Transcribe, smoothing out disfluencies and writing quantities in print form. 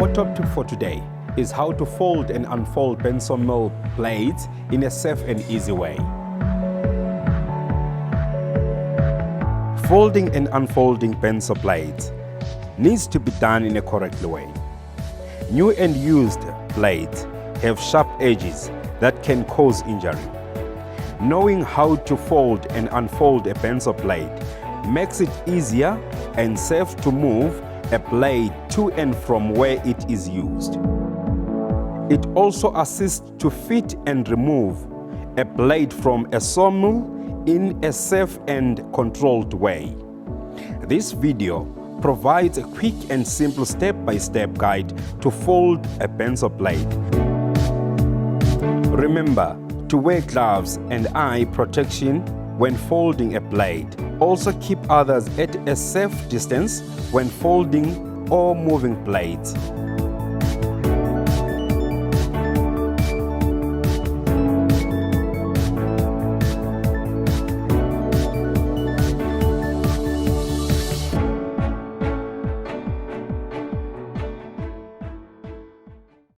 Our top tip for today is how to fold and unfold pencil mill blades in a safe and easy way. Folding and unfolding pencil blades needs to be done in a correct way. New and used blades have sharp edges that can cause injury. Knowing how to fold and unfold a pencil blade makes it easier and safe to move a blade to and from where it is used. It also assists to fit and remove a blade from a sawmill in a safe and controlled way. This video provides a quick and simple step-by-step guide to fold a pencil blade. Remember to wear gloves and eye protection when folding a blade. Also keep others at a safe distance when folding or moving blades.